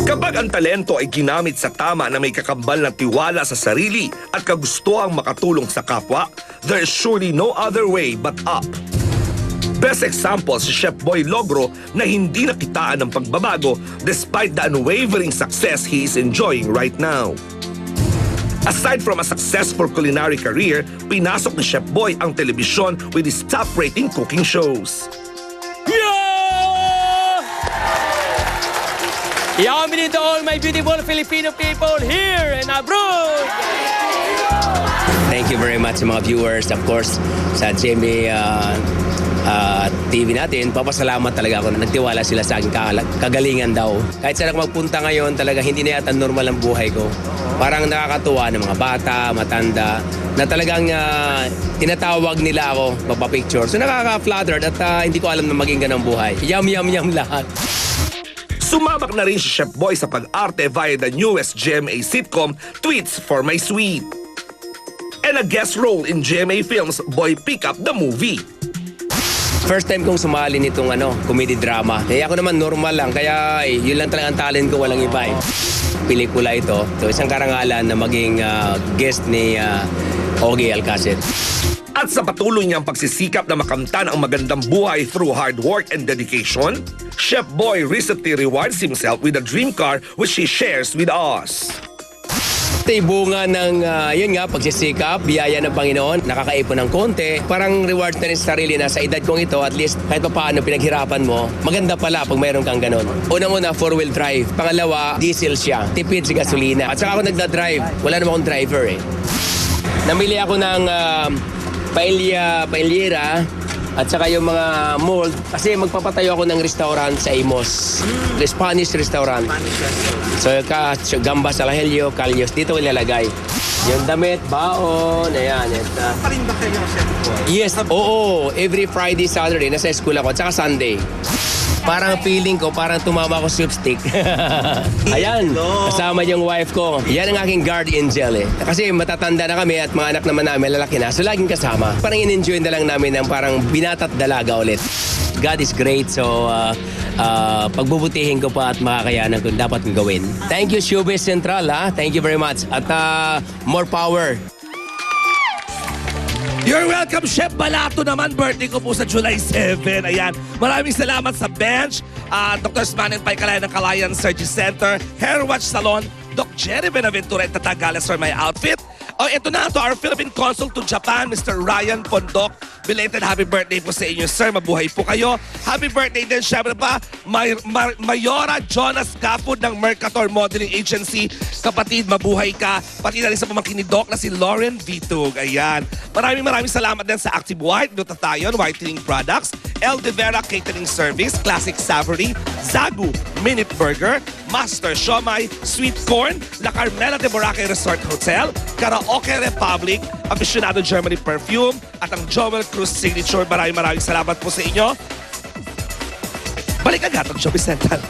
Kapag ang talento ay ginamit sa tama na may kakambal na tiwala sa sarili at kagustuhang makatulong sa kapwa, there is surely no other way but up. Best example si Chef Boy Logro na hindi nakitaan ng pagbabago despite the unwavering success he is enjoying right now. Aside from a successful culinary career, pinasok ni Chef Boy ang telebisyon with his top-rating cooking shows. Yamin to all my beautiful Filipino people here and abroad! Thank you very much sa mga viewers, of course, sa GMA TV natin. Papasalamat talaga ako na nagtiwala sila sa aking kagalingan daw. Kahit saan ako magpunta ngayon, talaga hindi na yata normal ang buhay ko. Parang nakakatuwa ng mga bata, matanda, na talagang tinatawag nila ako magpa-picture. So nakaka-flattered at hindi ko alam na maging ganang buhay. Yum, yum, yum lahat. Sumabak na rin si Chef Boy sa pag-arte via the newest GMA sitcom, Tweets for My Sweet. And a guest role in GMA Films' Boy Pick Up the Movie. First time kong sumali nitong comedy drama. Ako naman normal lang, kaya yun lang talaga ang talent ko, walang iba. Pelikula ito. So, isang karangalan na maging guest ni Ogie Alcacid. At sa patuloy niyang pagsisikap na makamtan ang magandang buhay through hard work and dedication, Chef Boy recently rewards himself with a dream car which he shares with us. Ito'y bunga ng, yun nga, pagsisikap, biyaya ng Panginoon, nakakaipon ng konti. Parang reward na rin sa sarili na sa edad kong ito, at least kahit pa paano pinaghirapan mo, maganda pala pag mayroon kang ganun. Unang-una, four-wheel drive. Pangalawa, diesel siya. Tipid sa gasolina. At saka ako nagda-drive. Wala naman akong driver eh. Namili ako ng paelyera at saka yung mga mold kasi magpapatayo ako ng restaurant sa Imos. Spanish restaurant. So gambas al ajillo, kalyos, dito ko ilalagay. Yung damit, baon, ayan. Pa rin ba kayo, Chef Boy? Yes, oo. Every Friday, Saturday, nasa school ako. At saka Sunday. Parang feeling ko, parang tumama ako sweepstick. Ayan, kasama yung wife ko. Yan ang aking guard angel eh. Kasi matatanda na kami at mga anak naman namin, lalaki na. So laging kasama. Parang in-enjoy na lang namin ng parang binata't dalaga ulit. God is great, so pagbubutihin ko pa at makakayanan ko dapat kong gawin. Thank you, Showbiz Central, ha? Thank you very much. At more power. You're welcome, Chef Balato naman. Birthday ko po sa July 7. Ayan. Maraming salamat sa bench. Dr. Smanin Paikalayan ng Kalayan Surgery Center, Hair Watch Salon, Doc Jerry Benaventura at Tatagales for my outfit. Oh, ito na to, our Philippine Consul to Japan, Mr. Ryan Pondok. Belated happy birthday po sa inyo, sir. Mabuhay po kayo. Happy birthday din, syempre pa, Mayora Jonas Gafud ng Mercator Modeling Agency. Kapatid, mabuhay ka. Pati na rin sa pamangkin ni Doc na si Lauren Vitug. Ayan. Maraming salamat din sa Active White, Glutathione, Whitening Products, El De Vera Catering Service, Classic Savory, Zagu, Minute Burger, Master Siomai, Sweet Corn, La Carmela de Boracay Resort Hotel, Karaoke Republic, Aficionado Germany Perfume, at ang Joel Cruz Signature. Maraming salamat po sa inyo. Balik agad ang Showbiz Central.